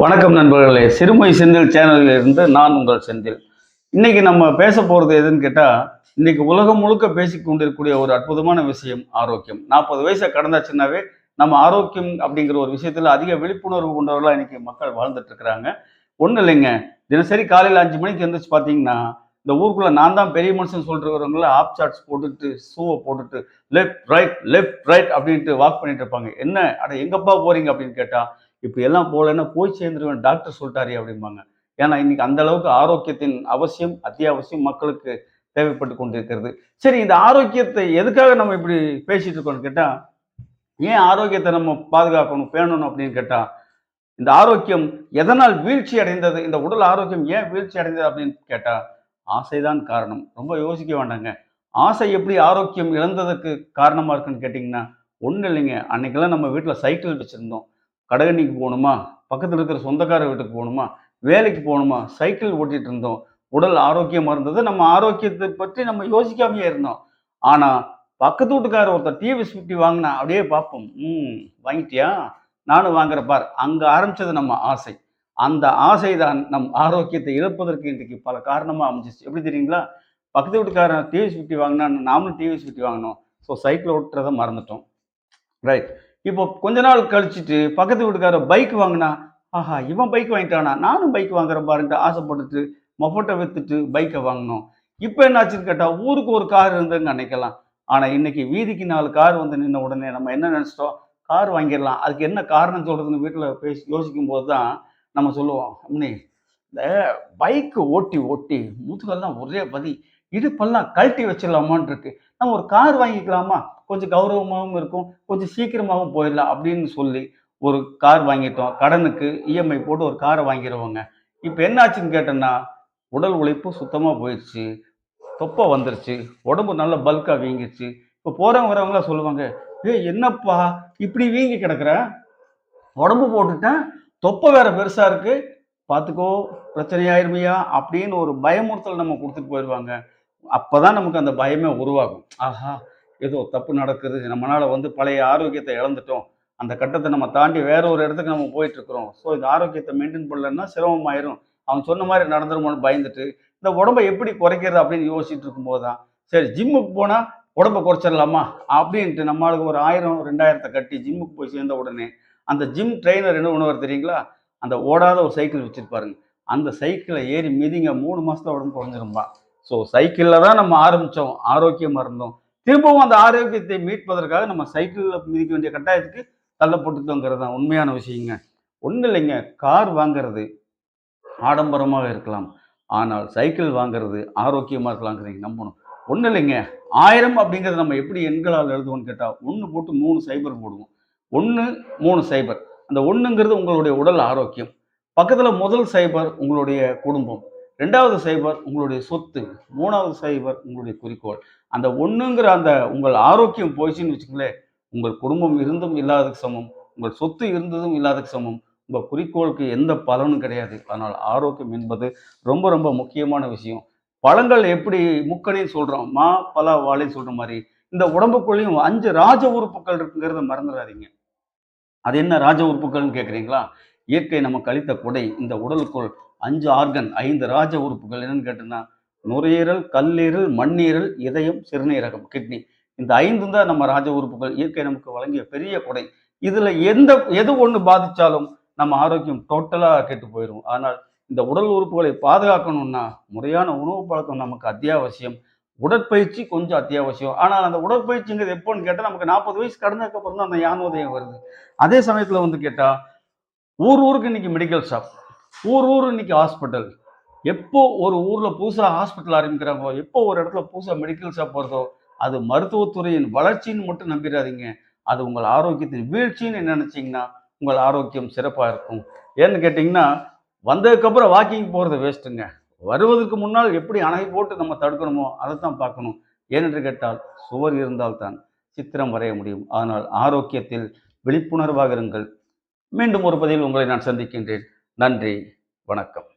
வணக்கம் நண்பர்களே, சிறுமை செந்தில் சேனலில் இருந்து நான் உங்கள் செந்தில். இன்னைக்கு நம்ம பேச போறது எதுன்னு கேட்டா, இன்னைக்கு உலகம் முழுக்க பேசிக் கொண்டிருக்கக்கூடிய ஒரு அற்புதமான விஷயம் ஆரோக்கியம். 40 வயசை கடந்தாச்சுன்னாவே நம்ம ஆரோக்கியம் அப்படிங்கிற ஒரு விஷயத்துல அதிக விழிப்புணர்வு கொண்டவர்களா இன்னைக்கு மக்கள் வாழ்ந்துட்டு இருக்கிறாங்க. ஒண்ணும் இல்லைங்க, தினசரி காலையில 5 மணிக்கு எந்திரிச்சு பார்த்தீங்கன்னா, இந்த ஊருக்குள்ள நான் தான் பெரிய மனுஷன் சொல்றவங்கள ஆப் சாட்ஸ் போட்டுட்டு, ஷூவ போட்டுட்டு லெஃப்ட் ரைட் அப்படின்ட்டு வாக் பண்ணிட்டு இருப்பாங்க. என்ன அட எங்கப்பா போறீங்க அப்படின்னு கேட்டா, இப்படி எல்லாம் போகலைன்னா போய் சேர்ந்துருவேன் டாக்டர் சொல்லிட்டாரு அப்படிம்பாங்க. ஏன்னா இன்னைக்கு அந்த அளவுக்கு ஆரோக்கியத்தின் அவசியம், அத்தியாவசியம் மக்களுக்கு தேவைப்பட்டு கொண்டிருக்கிறது. சரி, இந்த ஆரோக்கியத்தை எதுக்காக நம்ம இப்படி பேசிட்டு இருக்கோம்னு கேட்டா, ஏன் ஆரோக்கியத்தை நம்ம பாதுகாக்கணும், பேணணும் அப்படின்னு கேட்டா, இந்த ஆரோக்கியம் எதனால் வீழ்ச்சி அடைந்தது? இந்த உடல் ஆரோக்கியம் ஏன் வீழ்ச்சி அடைந்தது அப்படின்னு கேட்டா, ஆசைதான் காரணம். ரொம்ப யோசிக்க வேண்டாங்க. ஆசை எப்படி ஆரோக்கியம் இழந்ததற்கு காரணமா இருக்குன்னு கேட்டீங்கன்னா, ஒண்ணும் இல்லைங்க. அன்னைக்கெல்லாம் நம்ம வீட்ல சைக்கிள் வச்சிருந்தோம். கடையண்ணிக்கு போகணுமா, பக்கத்துல இருக்கிற சொந்தக்கார வீட்டுக்கு போகணுமா, வேலைக்கு போகணுமா, சைக்கிள் ஓட்டிட்டு இருந்தோம். உடல் ஆரோக்கியமா இருந்தது. நம்ம ஆரோக்கியத்தை பற்றி நம்ம யோசிக்காமயே இருந்தோம். ஆனா, பக்கத்து வீட்டுக்காரர் ஒருத்தர் டிவிஎஸ் 50 வாங்குனா, அப்படியே பார்ப்போம். வாங்கிட்டியா? நானும் வாங்குறேன் பார். அங்க ஆரம்பிச்சது நம்ம ஆசை. அந்த ஆசை தான் நம் ஆரோக்கியத்தை இழப்பதற்கு இன்றைக்கு பல காரணமா அமைஞ்சிச்சு. எப்படி தெரியுங்களா? பக்கத்து வீட்டுக்காரன் டிவிஎஸ் 50 வாங்குனான்னு நாமளும் டிவிஎஸ் 50 வாங்குனோம். ஸோ சைக்கிள் ஓட்டுறத மறந்துட்டோம். ரைட். இப்போ கொஞ்ச நாள் கழிச்சுட்டு பக்கத்து வீட்டுக்காரர் பைக் வாங்குனா, ஆஹா! இவன் பைக் வாங்கிட்டானா, நானும் பைக் வாங்குறேன் பாருன்ட்டு ஆசைப்பட்டுட்டு மொபட்ட வித்துட்டு பைக்க வாங்குனோம். இப்ப என்னாச்சுன்னு கேட்டா, ஊருக்கு ஒரு கார் இருந்ததுன்னு நெனைக்கலாம். ஆனா இன்னைக்கு வீதிக்கு 4 கார் வந்து நின்ன உடனே நம்ம என்ன நெனச்சுட்டோம்? கார் வாங்கிரலாம். அதுக்கு என்ன காரணம் சொல்றதுன்னு வீட்ல பேசி யோசிக்கும்போது தான் நம்ம சொல்லுவோம், "அம்மனி, இந்த பைக் ஓட்டி ஓட்டி முதுகெல்லாம் ஒரே வலி. இடுப்பெல்லாம் கழட்டி வச்சிடலாமான்னு இருக்கு. நம்ம ஒரு கார் வாங்கிக்கலாமா? கொஞ்சம் கௌரவமாவும் இருக்கும். கொஞ்சம் சீக்கிரமாவும் போயிடலாம்." அப்படின்னு சொல்லி ஒரு கார் வாங்கிட்டோம். கடனுக்கு இஎம்ஐ போட்டு ஒரு கார வாங்கிருவோங்க. இப்ப என்ன ஆச்சுன்னு கேட்டேன்னா, உடல் உழைப்பு சுத்தமா போயிருச்சு. தொப்பை வந்துருச்சு. உடம்பு நல்லா பல்கா வீங்கிருச்சு. இப்ப போறவங்க வரவங்கலாம் சொல்லுவாங்க, "ஏய் என்னப்பா இப்படி வீங்கி கிடக்குற? உடம்பு போட்டுட்டேன். தொப்பை வேற பெருசா இருக்கு. பார்த்துக்கோ, பிரச்சனையாயிருமையா?" அப்படின்னு ஒரு பயமுறுத்தல் நம்ம குடுத்துட்டு போயிருவாங்க. அப்பதான் நமக்கு அந்த பயமே உருவாகும். ஆஹா! ஏதோ தப்பு நடக்குது. நம்மனால வந்து பழைய ஆரோக்கியத்த இழந்துட்டோம். அந்த கட்டத்த நம்ம தாண்டி வேற ஒரு இடத்துக்கு நம்ம போயிட்டுருக்கிறோம். ஸோ இந்த ஆரோக்கியத்த மெயின்டெயின் பண்ணலன்னா சிரமமாயிரும். அவன் சொன்ன மாரி நடந்துருமோன்னு பயந்துட்டு, இந்த உடம்ப எப்படி குறைக்கிறது அப்படின்னு யோசிச்சுட்டு இருக்கும்போது தான், சரி ஜிம்முக்கு போனா உடம்ப குறைச்சிடலாமா? அப்படின்ட்டு நம்ம ஆளுங்க ஒரு 1000, 2000 கட்டி ஜிம்முக்கு போய் சேர்ந்த உடனே, அந்த ஜிம் ட்ரெய்னர் என்ன பண்ணுவாரு தெரியுங்களா? அந்த ஓடாத ஒரு சைக்கிள் வச்சிருப்பாருங்க. அந்த சைக்கிள ஏறி மிதிங்க 3 மாசத்துல உடம்பு குறைஞ்சிரும்பான். ஸோ சைக்கிள்ல தான் நம்ம ஆரம்பிச்சோம். ஆரோக்கியமா இருந்தோம். திரும்பவும் அந்த ஆரோக்கியத்தை மீட்பதற்காக நம்ம சைக்கிள்ல மிதிக்க வேண்டிய கட்டாயத்துக்கு தள்ளப்பட்டுட்டோங்கிறது தான் உண்மையான விஷயங்க. ஒண்ணும் இல்லைங்க. கார் வாங்குறது ஆடம்பரமாக இருக்கலாம். ஆனால் சைக்கிள் வாங்குறது ஆரோக்கியமா இருக்கலாங்கிறத நீங்க நம்பணும். ஒண்ணும் இல்லைங்க. 1000 அப்படிங்கிறத நம்ம எப்படி எண்களால் எழுதுவோம்னு கேட்டா, 1 போட்டு 3 சைபர் போடுவோம். 1, 3 சைபர். அந்த 1ங்கிறது உங்களுடைய உடல் ஆரோக்கியம். பக்கத்துல முதல் சைபர் உங்களுடைய குடும்பம். 2வது சைபர் உங்களுடைய சொத்து. 3வது சைபர் உங்களுடைய குறிக்கோள். அந்த 1ங்கிற அந்த உங்கள் ஆரோக்கியம் போயிடுச்சுன்னு வச்சுக்கங்களேன், உங்கள் குடும்பம் இருந்தும் இல்லாததுக்கு சமம். உங்கள் சொத்து இருந்ததும் இல்லாததுக்கு சமம். உங்க குறிக்கோளுக்கு எந்த பலனும் கிடையாது. ஆனால் ஆரோக்கியம் என்பது ரொம்ப ரொம்ப முக்கியமான விஷயம். பழங்கள் எப்படி முக்கனின்னு சொல்றோம். மா, பலா, வாழைன்னு சொல்ற மாரி, இந்த உடம்புக்குள்ளேயும் 5 ராஜ உறுப்புக்கள் இருக்குங்கிறத மறந்துறாதீங்க. அது என்ன ராஜ உறுப்புகள்னு கேட்குறீங்களா? இயற்கை நமக்கு அளித்த கொடை. இந்த உடலுக்குள் 5 ஆர்கன், 5 ராஜ உறுப்புகள் என்னன்னு கேட்டீங்கன்னா, நுரையீரல், கல்லீரல், மண்ணீரல், இதயம், சிறுநீரகம், கிட்னி. இந்த 5ம் தான் நம்ம ராஜ உறுப்புகள். இயற்கை நமக்கு வழங்கிய பெரிய கொடை. இதுல எது ஒண்ணு பாதிச்சாலும் நம்ம ஆரோக்கியம் டோட்டலா கெட்டு போயிரும். ஆனால் இந்த உடல் உறுப்புகளை பாதுகாக்கணும்னா, முறையான உணவு பழக்கம் நமக்கு அத்தியாவசியம். உடற்பயிற்சி கொஞ்சம் அத்தியாவசியம். ஆனால் அந்த உடற்பயிற்சிங்கிறது எப்போன்னு கேட்டா, நமக்கு 40 வயசு கடந்ததுக்கு அப்புறம் தான் அந்த ஞானோதயம் வருது. அதே சமயத்துல வந்து கேட்டா, ஊருக்கு இன்னைக்கு மெடிக்கல் ஷாப். ஊர் இன்னைக்கு ஹாஸ்பிட்டல். எப்போ ஒரு ஊர்ல புதுசா ஹாஸ்பிட்டல் ஆரம்பிக்கிறாங்களோ, எப்போ ஒரு இடத்துல புதுசா மெடிக்கல் ஷாப் வருதோ, அது மருத்துவத்துறையின் வளர்ச்சின்னு மட்டும் நம்பிறாதீங்க. அது உங்கள் ஆரோக்கியத்தின் வீழ்ச்சின்னு நினைச்சீங்கன்னா, உங்கள் ஆரோக்கியம் சிறப்பா இருக்கும். ஏன்னு கேட்டீங்கன்னா, வந்ததுக்கப்புறம் வாக்கிங் போறது வேஸ்ட்டுங்க. வருவதற்கு முன்னால் எப்படி அணை போட்டு நம்ம தடுக்கணுமோ, அதத்தான் பார்க்கணும். ஏனென்று கேட்டால், சுவர் இருந்தால் தான் சித்திரம் வரைய முடியும். ஆனால் ஆரோக்கியத்தில் விழிப்புணர்வாக இருங்கள். மீண்டும் ஒரு பதிவில் உங்களை நான் சந்திக்கின்றேன். நன்றி. வணக்கம்.